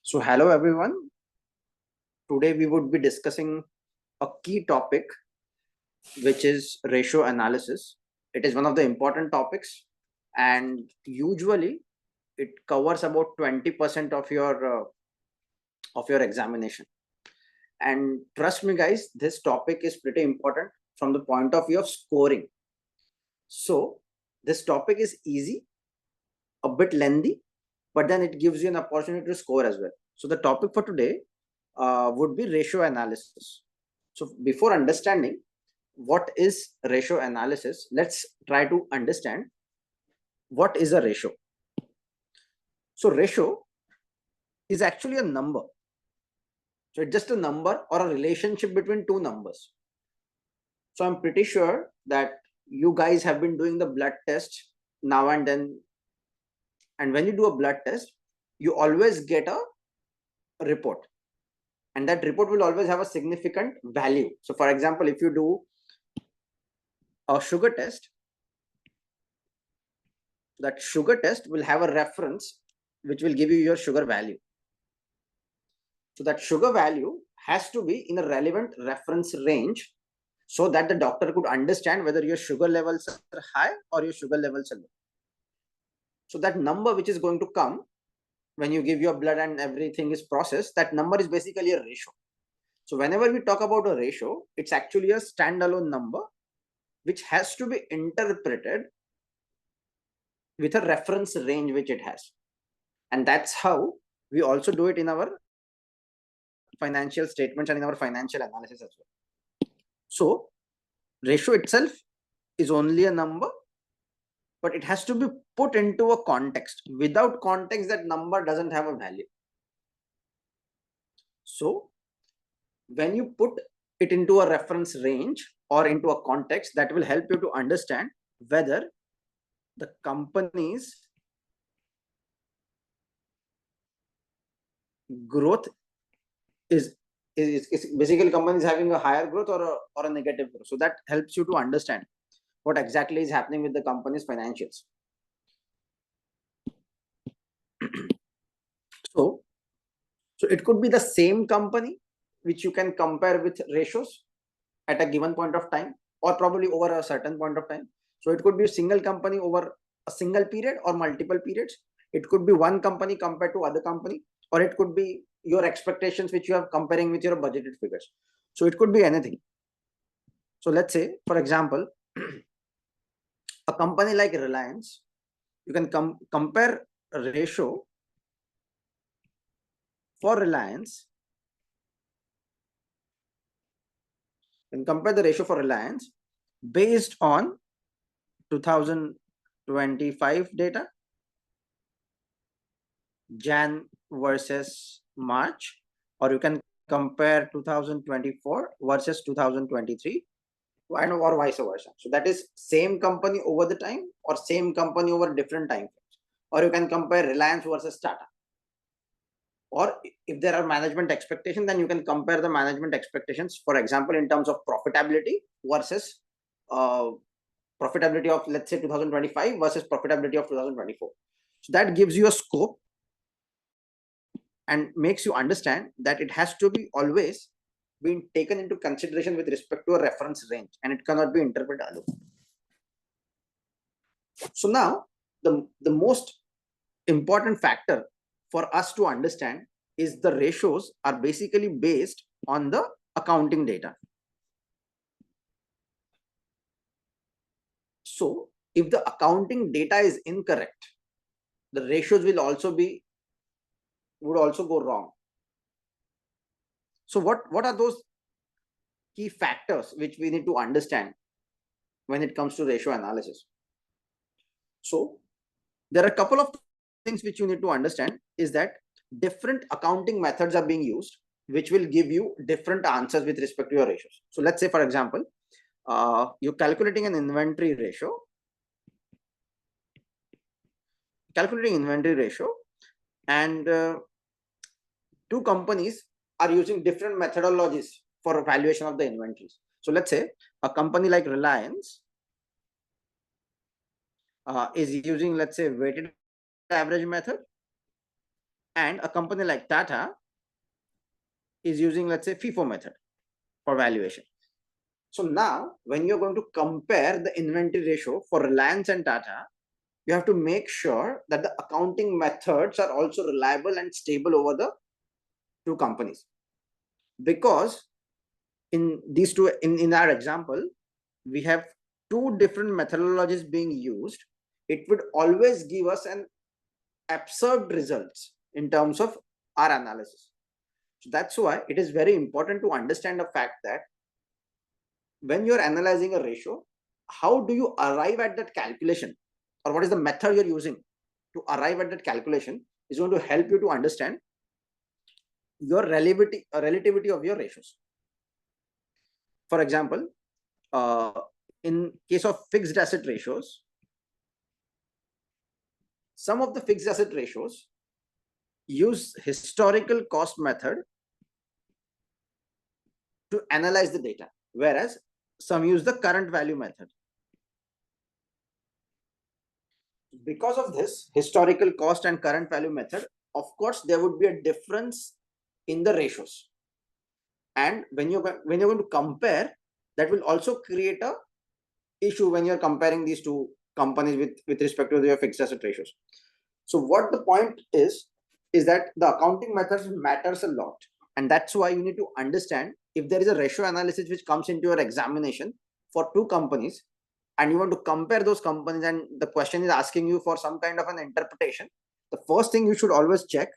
So, hello everyone. Today we would be discussing a key topic, which is ratio analysis. It is one of the important topics, and usually it covers about 20% of your examination. And trust me, guys, this topic is pretty important from the point of view of scoring. So, this topic is easy, a bit lengthy, but then it gives you an opportunity to score as well. So, the topic for today would be ratio analysis. So before understanding what is ratio analysis, let's try to understand what is a ratio. So ratio is actually a number. So it's just a number or a relationship between two numbers. So I'm pretty sure that you guys have been doing the blood test now and then. And when you do a blood test, you always get a report. And that report will always have a significant value. So for example, if you do a sugar test, that sugar test will have a reference which will give you your sugar value. So that sugar value has to be in a relevant reference range so that the doctor could understand whether your sugar levels are high or your sugar levels are low. So that number which is going to come when you give your blood and everything is processed, that number is basically a ratio. So whenever we talk about a ratio, it's actually a standalone number which has to be interpreted with a reference range which it has. And that's how we also do it in our financial statements and in our financial analysis as well. So ratio itself is only a number, but it has to be put into a context. Without context, that number doesn't have a value. So when you put it into a reference range or into a context, that will help you to understand whether the company's growth is basically companies having a higher growth or a negative growth. So that helps you to understand what exactly is happening with the company's financials. So it could be the same company which you can compare with ratios at a given point of time, or probably over a certain point of time. So it could be a single company over a single period or multiple periods. It could be one company compared to other company, or it could be your expectations which you are comparing with your budgeted figures. So it could be anything. So let's say, for example, a company like Reliance, you can compare a ratio for Reliance and compare the ratio for Reliance based on 2025 data, Jan versus March, or you can compare 2024 versus 2023, or vice versa. So that is same company over the time or same company over different time frames. Or you can compare Reliance versus Tata. Or if there are management expectations, then you can compare the management expectations, for example, in terms of profitability versus profitability of, let's say, 2025 versus profitability of 2024. So that gives you a scope and makes you understand that it has to be always being taken into consideration with respect to a reference range, and it cannot be interpreted alone. So now the most important factor for us to understand is the ratios are basically based on the accounting data. So if the accounting data is incorrect, the ratios would also go wrong. So what are those key factors which we need to understand when it comes to ratio analysis? So there are a couple of things which you need to understand is that different accounting methods are being used, which will give you different answers with respect to your ratios. So let's say, for example, you're calculating an inventory ratio. And two companies are using different methodologies for valuation of the inventories. So let's say a company like Reliance is using, let's say, weighted average method, and a company like Tata is using, let's say, FIFO method for valuation. So now when you're going to compare the inventory ratio for Reliance and Tata, you have to make sure that the accounting methods are also reliable and stable over the two companies. Because in these two, in our example, we have two different methodologies being used. It would always give us an absurd results in terms of our analysis. So that's why it is very important to understand the fact that when you're analyzing a ratio, how do you arrive at that calculation, or what is the method you're using to arrive at that calculation is going to help you to understand your relativity of your ratios. For example, in case of fixed asset ratios, some of the fixed asset ratios use historical cost method to analyze the data, whereas some use the current value method. Because of this historical cost and current value method, of course, there would be a difference in the ratios. And when you're going to compare, that will also create a issue when you're comparing these two companies with respect to their fixed asset ratios. So what the point is that the accounting methods matters a lot. And that's why you need to understand if there is a ratio analysis which comes into your examination for two companies, and you want to compare those companies, and the question is asking you for some kind of an interpretation, the first thing you should always check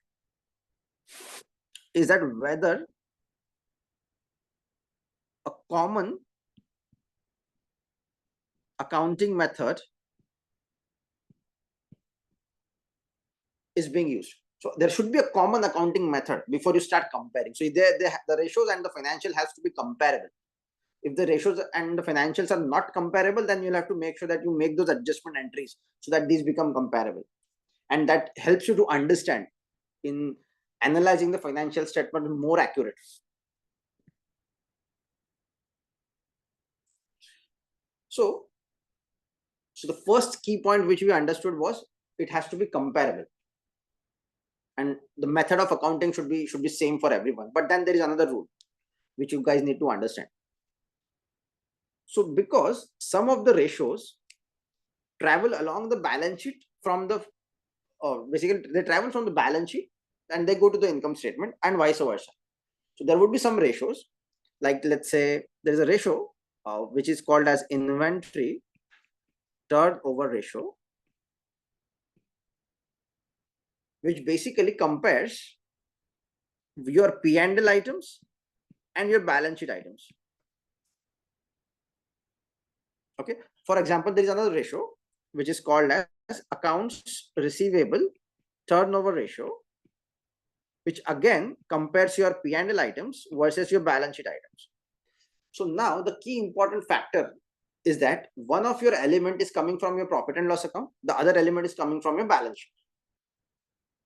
is that whether a common accounting method is being used. So there should be a common accounting method before you start comparing. So the ratios and the financial has to be comparable. If the ratios and the financials are not comparable, then you'll have to make sure that you make those adjustment entries so that these become comparable. And that helps you to understand in analyzing the financial statement more accurately. So the first key point which we understood was it has to be comparable. And the method of accounting should be same for everyone. But then there is another rule which you guys need to understand. So because some of the ratios travel along the balance sheet from the basically they travel from the balance sheet and they go to the income statement and vice versa. So there would be some ratios, like let's say there is a ratio which is called as inventory turnover ratio, which basically compares your P&L items and your balance sheet items. Okay. For example, there is another ratio which is called as accounts receivable turnover ratio, which again compares your P&L items versus your balance sheet items. So now the key important factor is that one of your element is coming from your profit and loss account, the other element is coming from your balance sheet.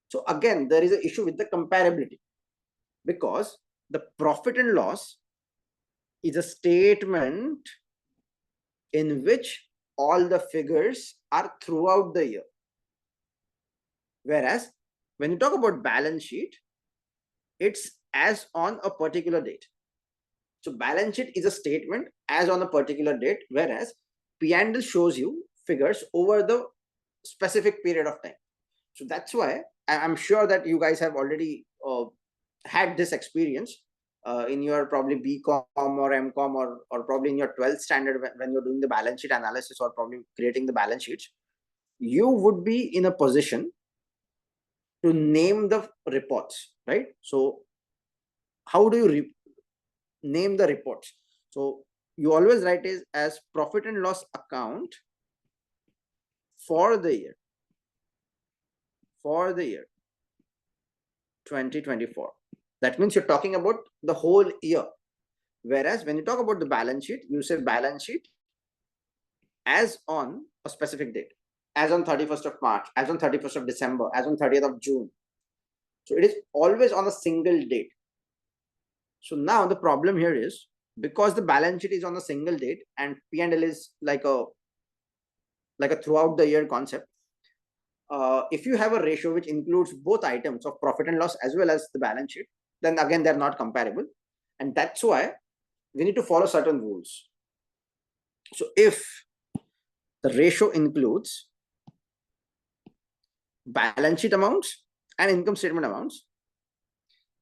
So again, there is an issue with the comparability, because the profit and loss is a statement in which all the figures are throughout the year. Whereas when you talk about balance sheet, it's as on a particular date. So balance sheet is a statement as on a particular date, whereas P&L shows you figures over the specific period of time. So that's why I'm sure that you guys have already had this experience in your probably BCom or MCom or probably in your 12th standard when you're doing the balance sheet analysis or probably creating the balance sheets. You would be in a position to name the reports, right? So how do you name the reports? So you always write it as profit and loss account for the year 2024. That means you're talking about the whole year. Whereas when you talk about the balance sheet, you say balance sheet as on a specific date, as on 31st of March, as on 31st of December, as on 30th of June. So it is always on a single date. So now the problem here is, because the balance sheet is on a single date and P&L is like a throughout the year concept, if you have a ratio which includes both items of profit and loss as well as the balance sheet, then again they're not comparable, and that's why we need to follow certain rules. So if the ratio includes balance sheet amounts and income statement amounts,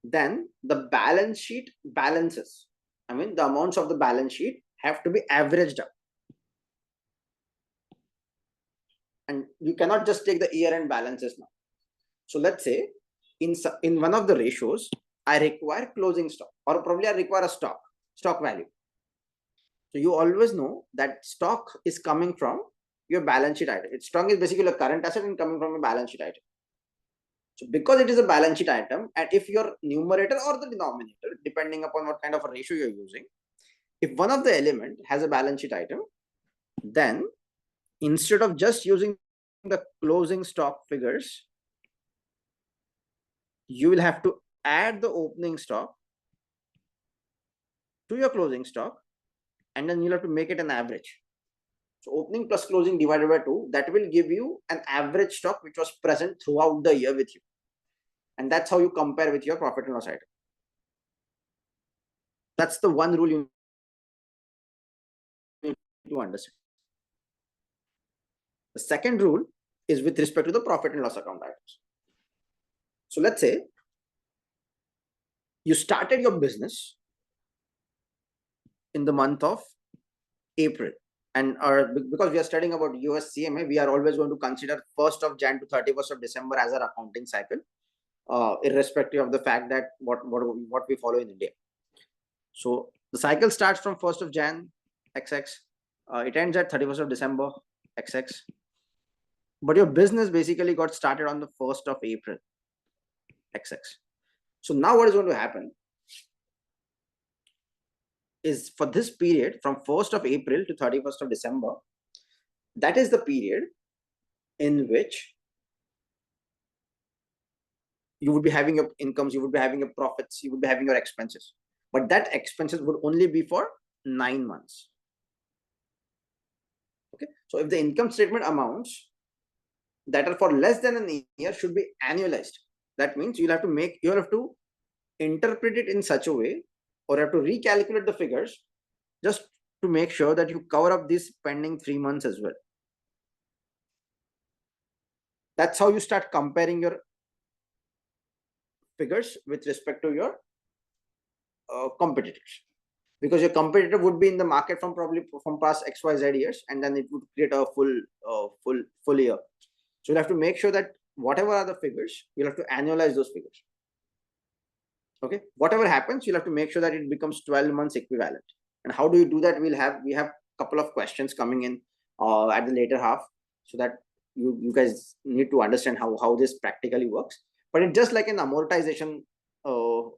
then the balance sheet balances, I mean the amounts of the balance sheet have to be averaged up, and you cannot just take the year-end balances now. So let's say in one of the ratios I require closing stock, or probably I require a stock value. So you always know that stock is coming from your balance sheet item. Stock is basically a current asset and coming from a balance sheet item. So because it is a balance sheet item, and if your numerator or the denominator, depending upon what kind of a ratio you're using, if one of the element has a balance sheet item, then instead of just using the closing stock figures, you will have to add the opening stock to your closing stock, and then you'll have to make it an average. So opening plus closing divided by 2, that will give you an average stock which was present throughout the year with you. And that's how you compare with your profit and loss item. That's the one rule you need to understand. The second rule is with respect to the profit and loss account items. So let's say you started your business in the month of April, and because we are studying about US CMA, we are always going to consider 1st of Jan to 31st of December as our accounting cycle, irrespective of the fact that what we follow in India. So the cycle starts from 1st of Jan, XX. It ends at 31st of December, XX. But your business basically got started on the 1st of April, XX. So now what is going to happen is, for this period from 1st of April to 31st of December, that is the period in which you would be having your incomes, you would be having your profits, you would be having your expenses. But that expenses would only be for 9 months. Okay. So if the income statement amounts that are for less than a year should be annualized, that means you have to interpret it in such a way, or you have to recalculate the figures just to make sure that you cover up these pending 3 months as well. That's how you start comparing your figures with respect to your competitors, because your competitor would be in the market from past XYZ years, and then it would create a full year. So you have to make sure that whatever are the figures, you'll have to annualize those figures. Okay, whatever happens, you'll have to make sure that it becomes 12 months equivalent. And how do you do that? We have a couple of questions coming in at the later half, so that you guys need to understand how this practically works. But it's just like an amortization,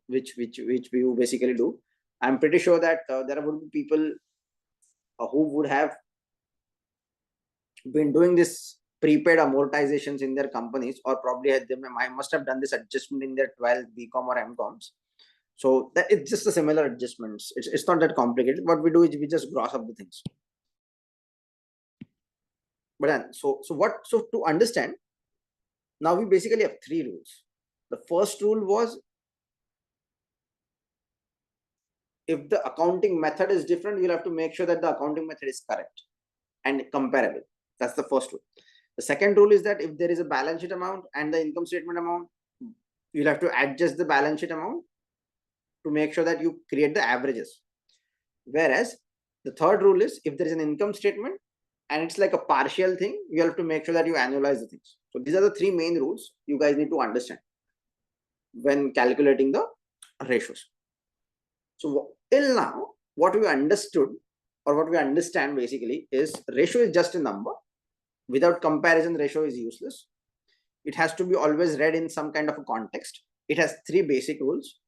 which we basically do. I'm pretty sure that there would be people who would have been doing this prepaid amortizations in their companies, or probably I must have done this adjustment in their 12th BCom or MComs. So that it's just a similar adjustments. It's not that complicated. What we do is we just gross up the things. But then, so to understand, now we basically have 3 rules. The first rule was, if the accounting method is different, you'll have to make sure that the accounting method is correct and comparable. That's the first rule. The second rule is that if there is a balance sheet amount and the income statement amount, you'll have to adjust the balance sheet amount to make sure that you create the averages. Whereas the third rule is, if there is an income statement and it's like a partial thing, you have to make sure that you annualize the things. So these are the 3 main rules you guys need to understand when calculating the ratios. So till now, what we understood, or what we understand basically, is ratio is just a number. Without comparison, ratio is useless. It has to be always read in some kind of a context. It has 3 basic rules,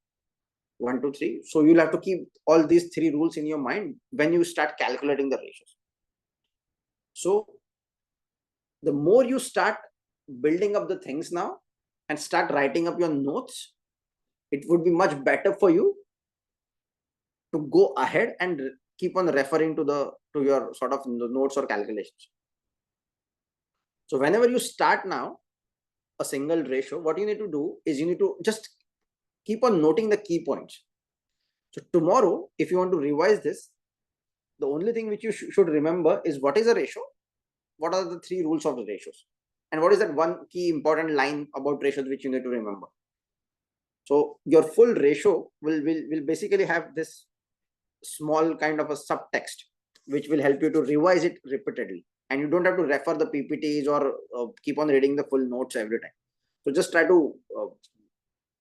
1, 2, 3. So you'll have to keep all these 3 rules in your mind when you start calculating the ratios. So the more you start building up the things now and start writing up your notes, it would be much better for you to go ahead and keep on referring to your sort of notes or calculations. So whenever you start now, a single ratio, what you need to do is you need to just keep on noting the key points. So tomorrow, if you want to revise this, the only thing which you should remember is what is a ratio, what are the three rules of the ratios, and what is that one key important line about ratios which you need to remember. So your full ratio will basically have this small kind of a subtext which will help you to revise it repeatedly, and you don't have to refer the PPTs or keep on reading the full notes every time. So just try to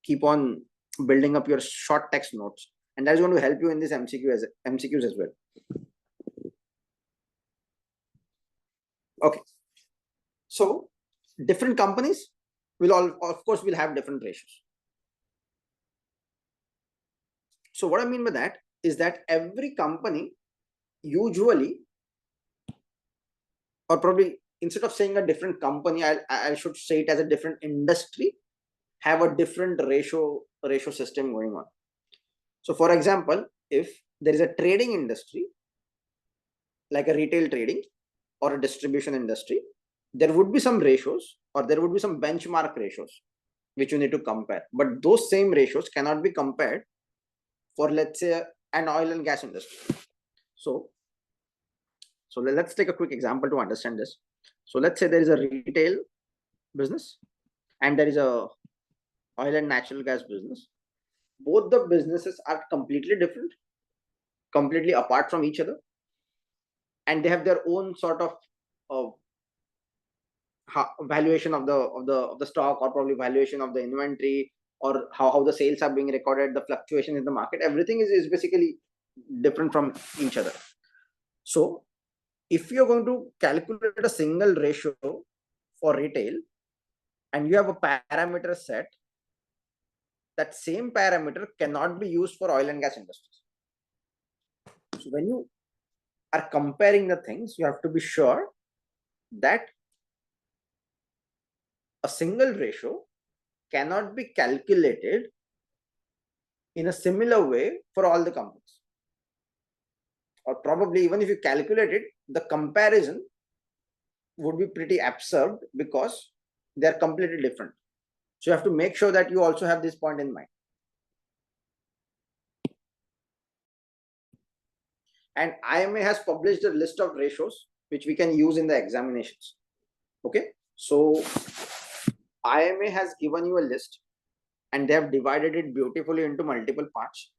keep on building up your short text notes, and that's going to help you in this MCQs as well. Okay, so different companies will all, of course, will have different ratios. So what I mean by that is that every company usually, or probably instead of saying a different company, I should say it as a different industry, have a different ratio system going on. So for example, if there is a trading industry like a retail trading or a distribution industry, there would be some ratios or there would be some benchmark ratios which you need to compare, but those same ratios cannot be compared for, let's say, an oil and gas industry. So let's take a quick example to understand this. So let's say there is a retail business and there is a oil and natural gas business. Both the businesses are completely different, completely apart from each other, and they have their own sort of valuation of the stock, or probably valuation of the inventory, or how the sales are being recorded, the fluctuation in the market. Everything is basically different from each other. So if you're going to calculate a single ratio for retail and you have a parameter set, that same parameter cannot be used for oil and gas industries. So when you are comparing the things, you have to be sure that a single ratio cannot be calculated in a similar way for all the companies. Or probably even if you calculate it, the comparison would be pretty absurd because they are completely different. So you have to make sure that you also have this point in mind. And IMA has published a list of ratios which we can use in the examinations. Okay, so IMA has given you a list and they have divided it beautifully into multiple parts,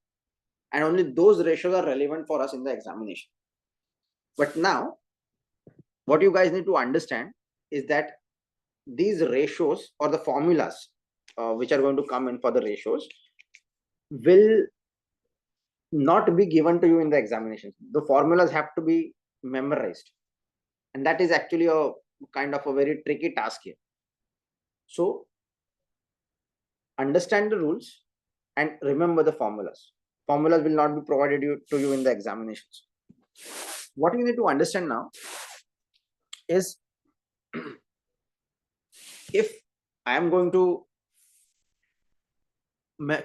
and only those ratios are relevant for us in the examination. But now what you guys need to understand is that these ratios or the formulas which are going to come in for the ratios will not be given to you in the examination. The formulas have to be memorized, and that is actually a kind of a very tricky task here. So understand the rules and remember the formulas. Formulas will not be provided to you in the examinations. What you need to understand now is if I am going to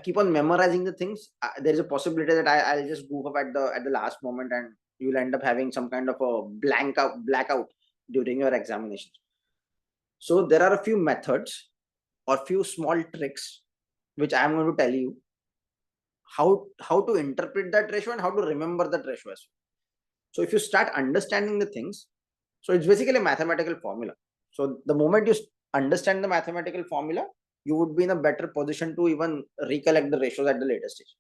keep on memorizing the things, there is a possibility that I'll just goof up at the last moment and you'll end up having some kind of a blackout during your examinations. So there are a few methods or few small tricks which I am going to tell you how to interpret that ratio and how to remember that ratio as well. So if you start understanding the things, so it's basically a mathematical formula. So the moment you understand the mathematical formula, you would be in a better position to even recollect the ratios at the later stage.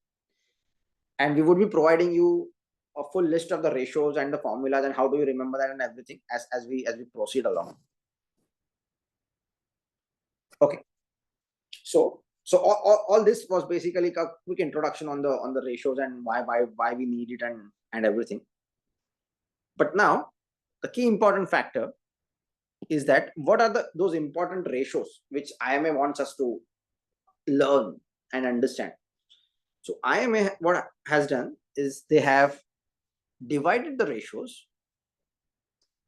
And we would be providing you a full list of the ratios and the formulas and how do you remember that and everything as we proceed along. Okay. So all this was basically a quick introduction on the ratios and why we need it and everything. But now the key important factor is that what are those important ratios which IMA wants us to learn and understand. So IMA what has done is they have divided the ratios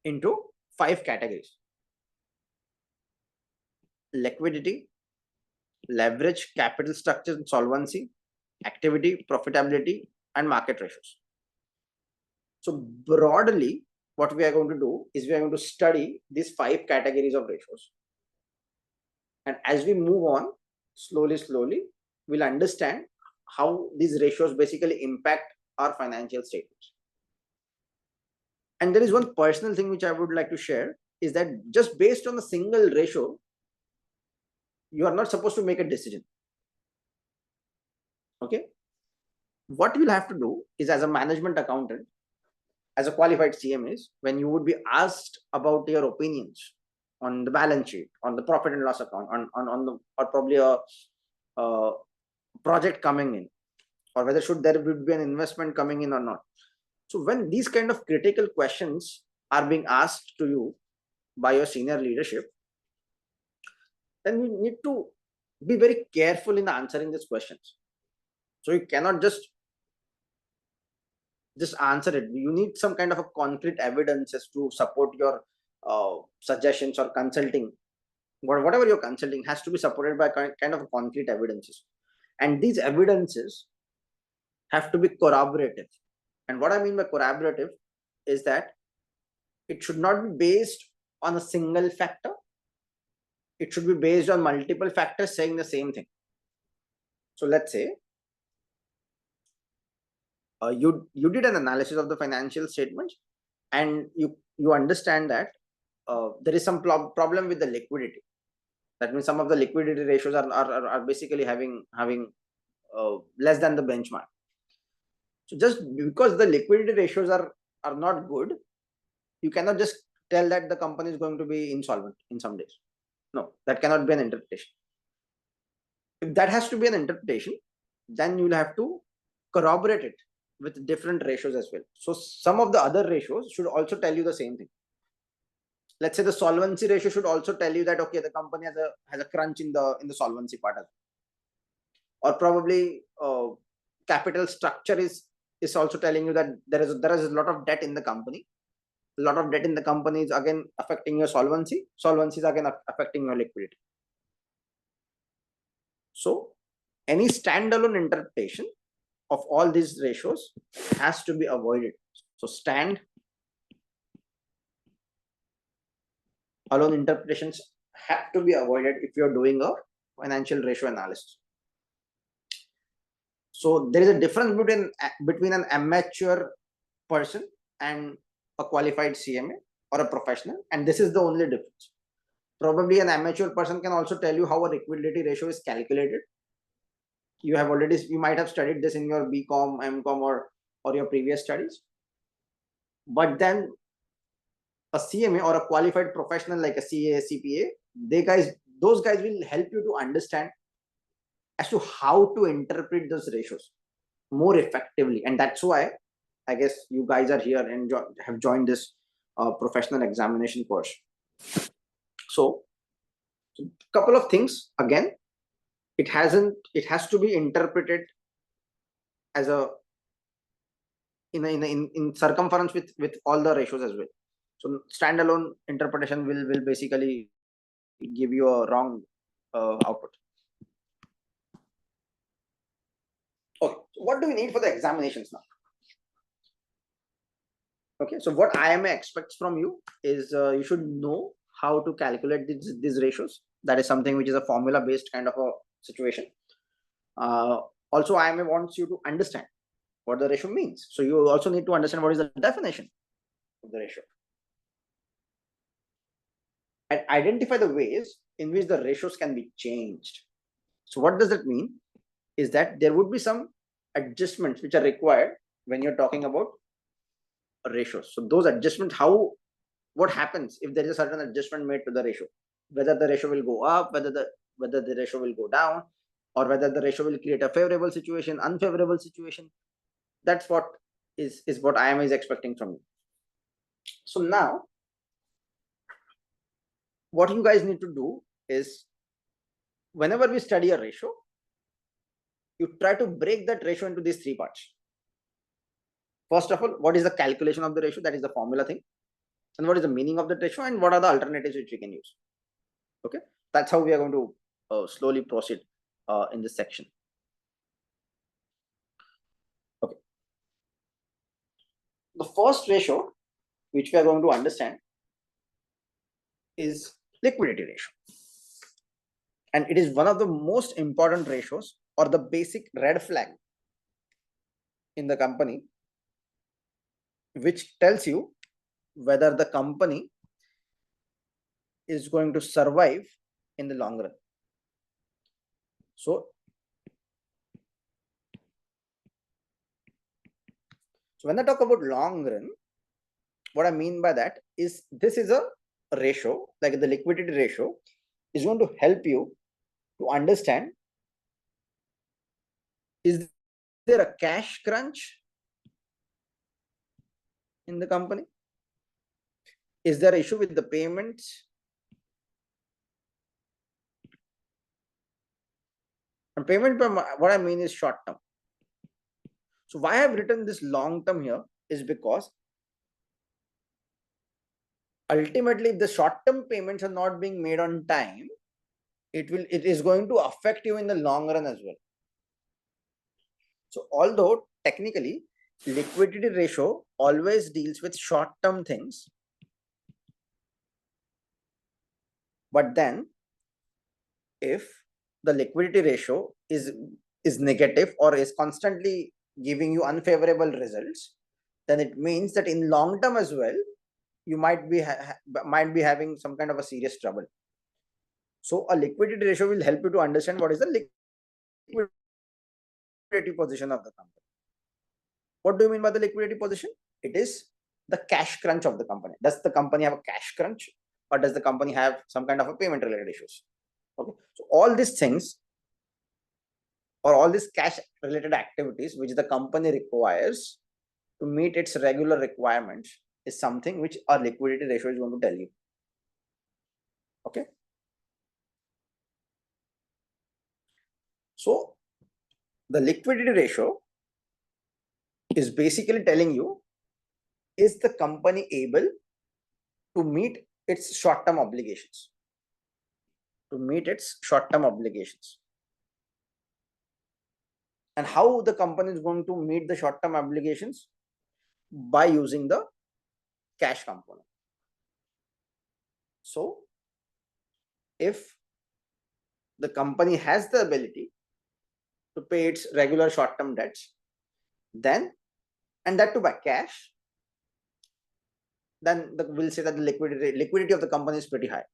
into 5 categories: liquidity, leverage, capital structure and solvency, activity, profitability, and market ratios. So broadly, what we are going to do is we are going to study these 5 categories of ratios. And as we move on, slowly, we'll understand how these ratios basically impact our financial statements. And there is one personal thing which I would like to share is that just based on a single ratio, you are not supposed to make a decision. Okay. What you'll have to do is, as a management accountant, as a qualified CMAs, when you would be asked about your opinions on the balance sheet, on the profit and loss account, on the, or probably a project coming in, or whether should there would be an investment coming in or not. So when these kind of critical questions are being asked to you by your senior leadership, then you need to be very careful in answering these questions. So you cannot just answer it. You need some kind of a concrete evidences to support your suggestions or consulting. Whatever you're consulting has to be supported by kind of concrete evidences, and these evidences have to be corroborative. And what I mean by corroborative is that it should not be based on a single factor. It should be based on multiple factors saying the same thing. So let's say you did an analysis of the financial statements, and you understand that there is some problem with the liquidity. That means some of the liquidity ratios are basically having less than the benchmark. So just because the liquidity ratios are not good, you cannot just tell that the company is going to be insolvent in some days. No, that cannot be an interpretation. If that has to be an interpretation, then you will have to corroborate it with different ratios as well. So some of the other ratios should also tell you the same thing. Let's say the solvency ratio should also tell you that okay, the company has a crunch in the solvency part as well. Or probably capital structure is also telling you that there is a lot of debt in the company. A lot of debt in the company is again affecting your solvency. Solvency is again affecting your liquidity. So any standalone interpretation of all these ratios has to be avoided. So stand alone interpretations have to be avoided if you're doing a financial ratio analysis. So there is a difference between an amateur person and a qualified CMA or a professional, and this is the only difference. Probably an amateur person can also tell you how a liquidity ratio is calculated. You might have studied this in your BCom, MCom, or your previous studies. But then a CMA or a qualified professional like a CA, CPA, those guys will help you to understand as to how to interpret those ratios more effectively. And that's why I guess you guys are here and have joined this professional examination course. So a couple of things. Again, it has to be interpreted as in circumference with all the ratios as well. So standalone interpretation will basically give you a wrong output. Okay, so what do we need for the examinations now? Okay, so what IMA expects from you is you should know how to calculate these ratios. That is something which is a formula based kind of a situation. Also, IMA wants you to understand what the ratio means. So you also need to understand what is the definition of the ratio, and identify the ways in which the ratios can be changed. So what does that mean? Is that there would be some adjustments which are required when you're talking about ratios. So those adjustments, what happens if there is a certain adjustment made to the ratio? Whether the ratio will go up, whether the ratio will go down, or whether the ratio will create a favorable situation, unfavorable situation. That's what is what IMA is expecting from you. So now, what you guys need to do is, whenever we study a ratio, you try to break that ratio into these three parts. First of all, what is the calculation of the ratio? That is the formula thing. And what is the meaning of the ratio, and what are the alternatives which we can use? Okay, that's how we are going to slowly proceed in this section. Okay, the first ratio which we are going to understand is liquidity ratio. And it is one of the most important ratios or the basic red flag in the company, which tells you whether the company is going to survive in the long run. So when I talk about long run, what I mean by that is this is a ratio, like the liquidity ratio is going to help you to understand, is there a cash crunch in the company? Is there an issue with the payments? And payment, what I mean is short term. So why I have written this long term here is because ultimately, if the short term payments are not being made on time, it is going to affect you in the long run as well. So although technically liquidity ratio always deals with short term things, but then if the liquidity ratio is negative or is constantly giving you unfavorable results, then it means that in long term as well you might be having some kind of a serious trouble. So a liquidity ratio will help you to understand what is the liquidity position of the company. What do you mean by the liquidity position? It is the cash crunch of the company. Does the company have a cash crunch, or does the company have some kind of a payment related issues? Okay, so all these things or all these cash related activities which the company requires to meet its regular requirements is something which our liquidity ratio is going to tell you. Okay, so the liquidity ratio is basically telling you, is the company able to meet its short-term obligations? And how the company is going to meet the short-term obligations? By using the cash component. So if the company has the ability to pay its regular short-term debts, then, and that too by cash, then we'll say that the liquidity of the company is pretty high.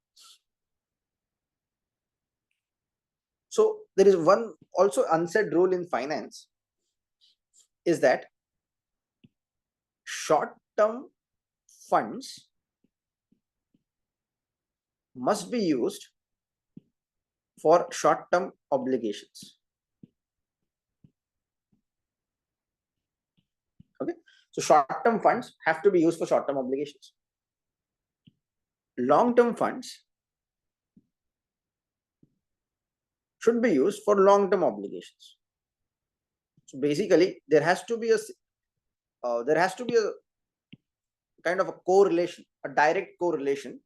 So there is one also unsaid rule in finance, is that short-term funds must be used for short-term obligations. Okay, so short-term funds have to be used for short-term obligations. Long-term funds should be used for long-term obligations. So basically, there has to be a kind of a correlation, a direct correlation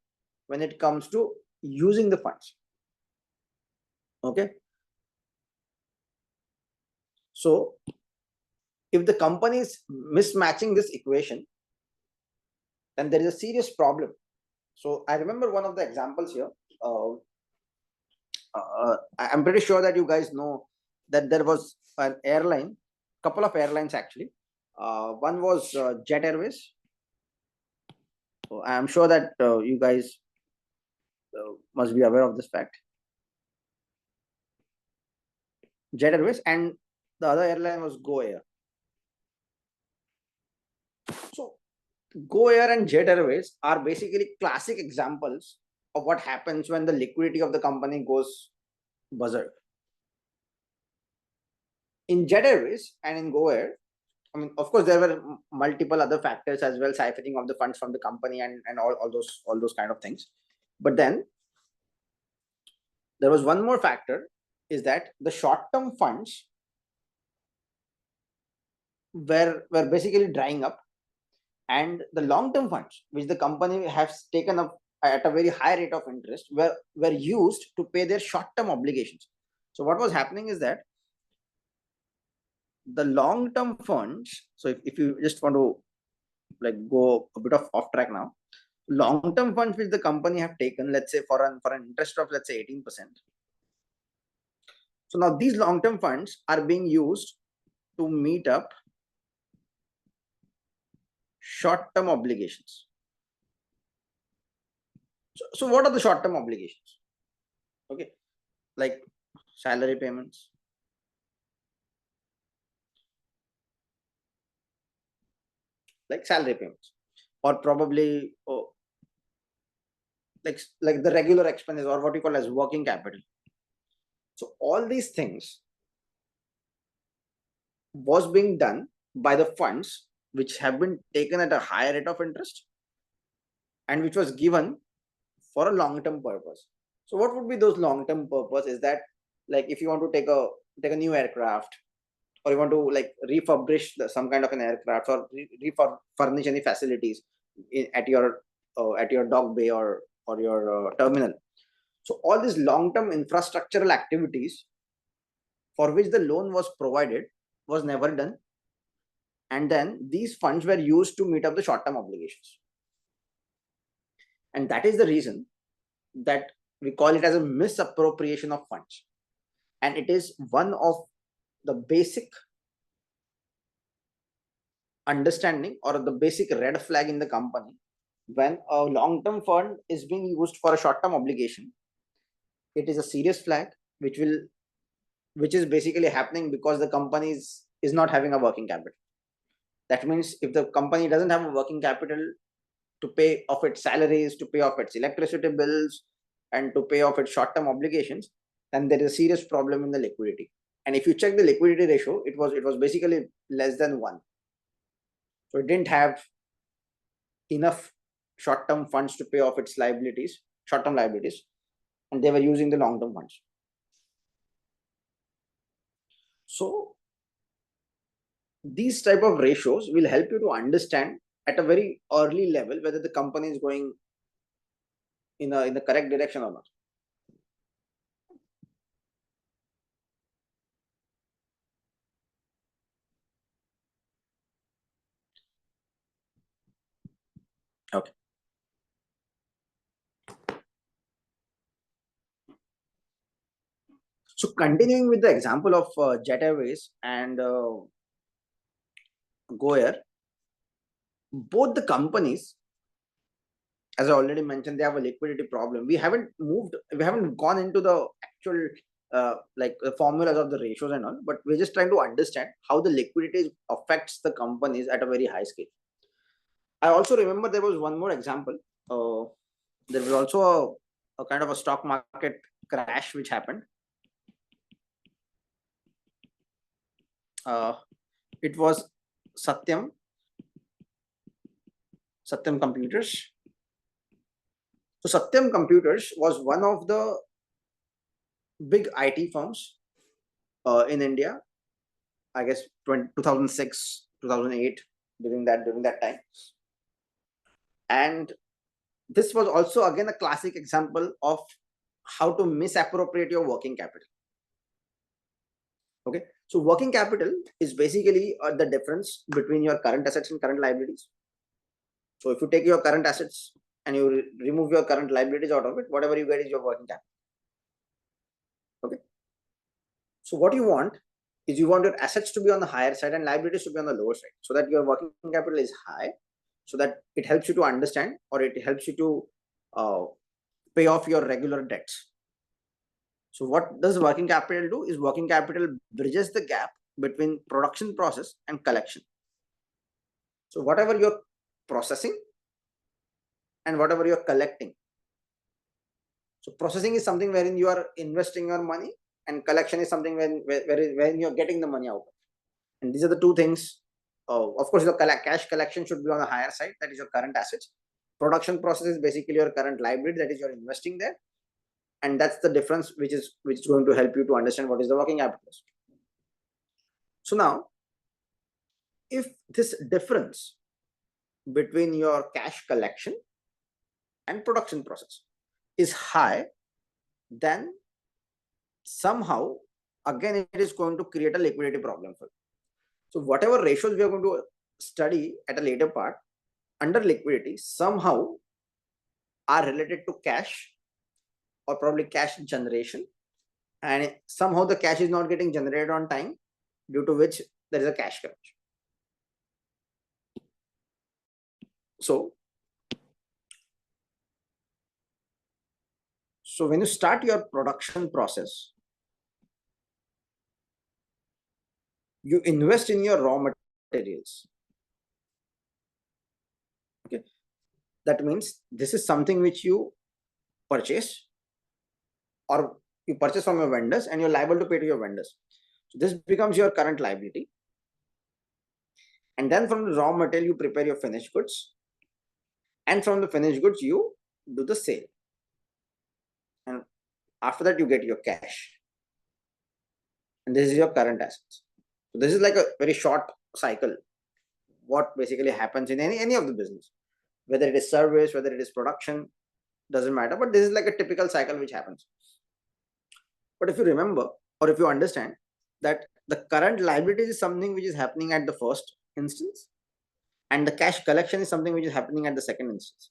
when it comes to using the funds. Okay, so if the company is mismatching this equation, then there is a serious problem. So I remember one of the examples here. I'm pretty sure that you guys know that there was an airline, couple of airlines actually. One was Jet Airways. So I'm sure that you guys must be aware of this fact. Jet Airways, and the other airline was Go Air. So Go Air and Jet Airways are basically classic examples of what happens when the liquidity of the company goes buzzard. In Jet Airways and in Go Air, I mean, of course, there were multiple other factors as well, siphoning of the funds from the company and all those kind of things. But then there was one more factor, is that the short-term funds were basically drying up, and the long-term funds which the company has taken up at a very high rate of interest were used to pay their short-term obligations. So what was happening is that the long-term funds, so if you just want to like go a bit of off track now, long-term funds which the company have taken, let's say for an interest of let's say 18%, So now these long-term funds are being used to meet up short-term obligations. So what are the short-term obligations? Okay, like salary payments, or probably like the regular expenses, or what you call as working capital. So all these things was being done by the funds which have been taken at a higher rate of interest and which was given for a long-term purpose. So what would be those long-term purpose is that, like, if you want to take a new aircraft, or you want to like refurbish some kind of an aircraft, or furnish any facilities at your dock bay or your terminal. So all these long-term infrastructural activities for which the loan was provided was never done, and then these funds were used to meet up the short-term obligations. And that is the reason that we call it as a misappropriation of funds. And it is one of the basic understanding or the basic red flag in the company. When a long-term fund is being used for a short-term obligation, it is a serious flag which is basically happening because the company is not having a working capital. That means if the company doesn't have a working capital to pay off its salaries, to pay off its electricity bills, and to pay off its short-term obligations, then there is a serious problem in the liquidity. And if you check the liquidity ratio, it was basically less than 1. So it didn't have enough short-term funds to pay off its short-term liabilities, and they were using the long-term funds. So these type of ratios will help you to understand at a very early level whether the company is going in the correct direction or not. Okay. So continuing with the example of Jet Airways and Go Air, both the companies, as I already mentioned, they have a liquidity problem. We haven't gone into the actual like the formulas of the ratios and all, but we're just trying to understand how the liquidity affects the companies at a very high scale. I also remember there was one more example. There was also a kind of a stock market crash which happened. It was Satyam Computers. So Satyam Computers was one of the big IT firms in India. I guess 2006, 2008, during that time. And this was also again a classic example of how to misappropriate your working capital. Okay, so working capital is basically the difference between your current assets and current liabilities. So if you take your current assets and you remove your current liabilities out of it, whatever you get is your working capital. Okay, so what you want is you want your assets to be on the higher side and liabilities to be on the lower side, so that your working capital is high, so that it helps you to understand, or it helps you to pay off your regular debts. So what does working capital do is working capital bridges the gap between production process and collection. So whatever you're processing and whatever you're collecting. So processing is something wherein you are investing your money, and collection is something when you're getting the money out. And these are the two things. Of course, the cash collection should be on the higher side. That is your current assets. Production process is basically your current liability. That is you're investing there. And that's the difference which is going to help you to understand what is the working capital. So now, if this difference between your cash collection and production process is high, then somehow again it is going to create a liquidity problem for you. So whatever ratios we are going to study at a later part under liquidity somehow are related to cash, or probably cash generation, and somehow the cash is not getting generated on time, due to which there is a cash crunch. So when you start your production process, you invest in your raw materials. Okay, that means this is something which you purchase, or you purchase from your vendors, and you're liable to pay to your vendors. So this becomes your current liability. And then from the raw material, you prepare your finished goods. And from the finished goods, you do the sale. And after that, you get your cash. And this is your current assets. So this is like a very short cycle. What basically happens in any of the business, whether it is service, whether it is production, doesn't matter. But this is like a typical cycle which happens. But if you remember, or if you understand that the current liability is something which is happening at the first instance, and the cash collection is something which is happening at the second instance.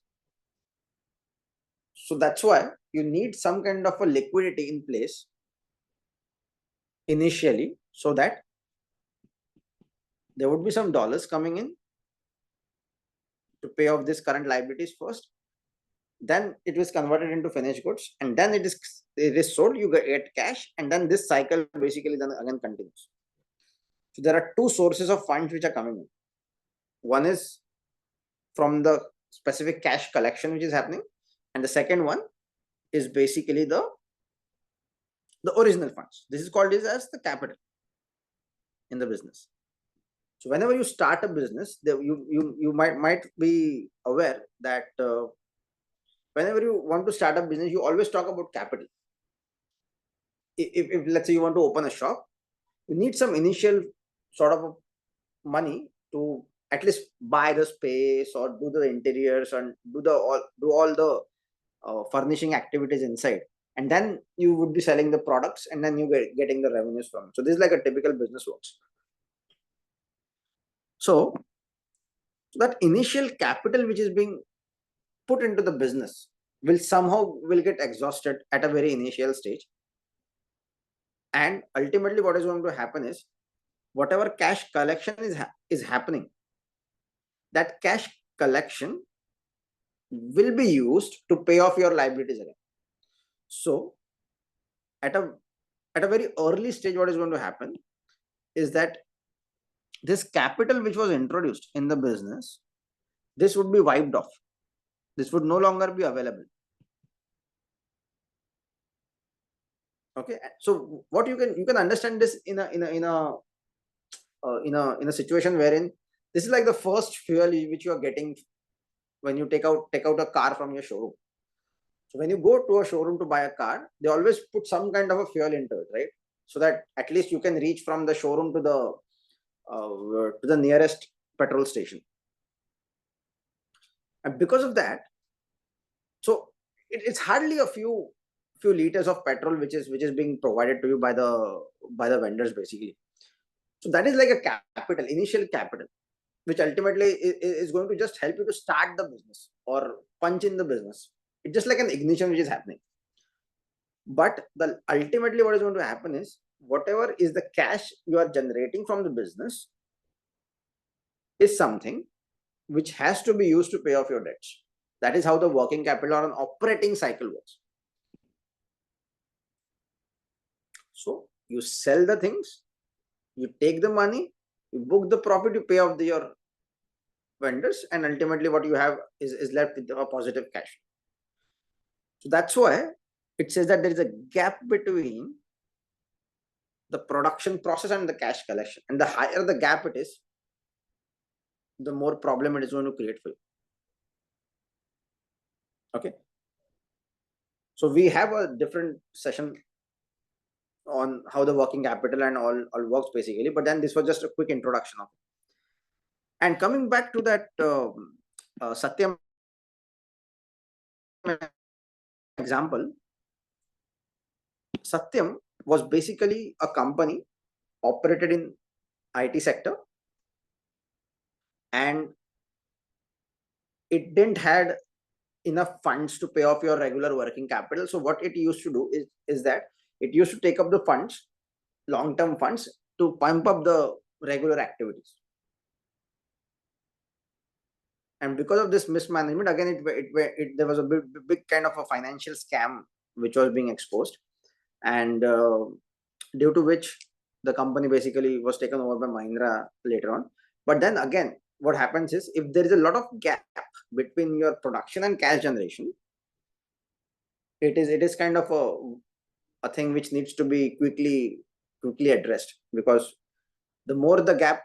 So that's why you need some kind of a liquidity in place initially, so that there would be some dollars coming in to pay off this current liabilities first. Then it is converted into finished goods, and then it is sold, you get cash, and then this cycle basically then again continues. So there are two sources of funds which are coming in. One is from the specific cash collection which is happening, and the second one is basically the original funds. This is called as the capital in the business. So whenever you start a business, you might be aware that whenever you want to start a business, you always talk about capital. If let's say you want to open a shop, you need some initial sort of money to at least buy the space, or do the interiors, and do all the furnishing activities inside, and then you would be selling the products, and then you getting the revenues from it. So this is like a typical business works. So that initial capital which is being put into the business will get exhausted at a very initial stage, and ultimately what is going to happen is, whatever cash collection is happening, that cash collection will be used to pay off your liabilities again. So at a very early stage, what is going to happen is that this capital which was introduced in the business, this would be wiped off. This would no longer be available. Okay, so what you can understand this in a situation wherein this is like the first fuel which you are getting when you take out a car from your showroom. So when you go to a showroom to buy a car, they always put some kind of a fuel into it, right? So that at least you can reach from the showroom to the nearest petrol station. And because of that, so it's hardly a few liters of petrol which is being provided to you by the vendors basically. So that is like a capital, initial capital, which ultimately is going to just help you to start the business or punch in the business. It's just like an ignition which is happening. But ultimately what is going to happen is, whatever is the cash you are generating from the business is something which has to be used to pay off your debts. That is how the working capital or an operating cycle works. So you sell the things, you take the money, you book the profit, you pay off your vendors, and ultimately what you have is left with a positive cash. So that's why it says that there is a gap between the production process and the cash collection. And the higher the gap it is, the more problem it is going to create for you. Okay. So we have a different session on how the working capital and all works basically. But then this was just a quick introduction of it. And coming back to that Satyam example, Satyam was basically a company operated in IT sector, and it didn't had enough funds to pay off your regular working capital. So what it used to do is that it used to take up the funds, long-term funds, to pump up the regular activities. And because of this mismanagement, again, there was a big kind of a financial scam which was being exposed, and due to which the company basically was taken over by Mahindra later on. But then again, what happens is, if there is a lot of gap between your production and cash generation, it is kind of a thing which needs to be quickly addressed, because the more the gap,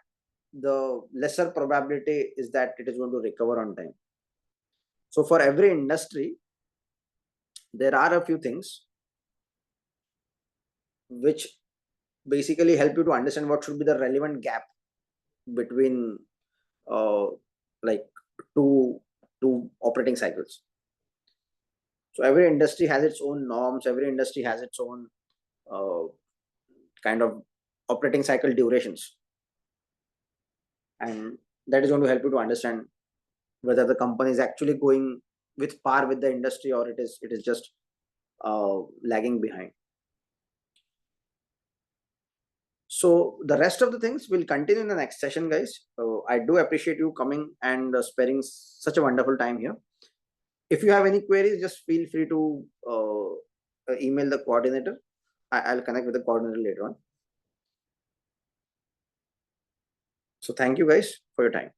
the lesser probability is that it is going to recover on time. So for every industry, there are a few things which basically help you to understand what should be the relevant gap between like two operating cycles. So every industry has its own norms, every industry has its own uh, kind of operating cycle durations, and that is going to help you to understand whether the company is actually going with par with the industry, or it is just lagging behind. So the rest of the things will continue in the next session, guys. I do appreciate you coming and sparing such a wonderful time here. If you have any queries, just feel free to email the coordinator. I'll connect with the coordinator later on. So thank you guys for your time.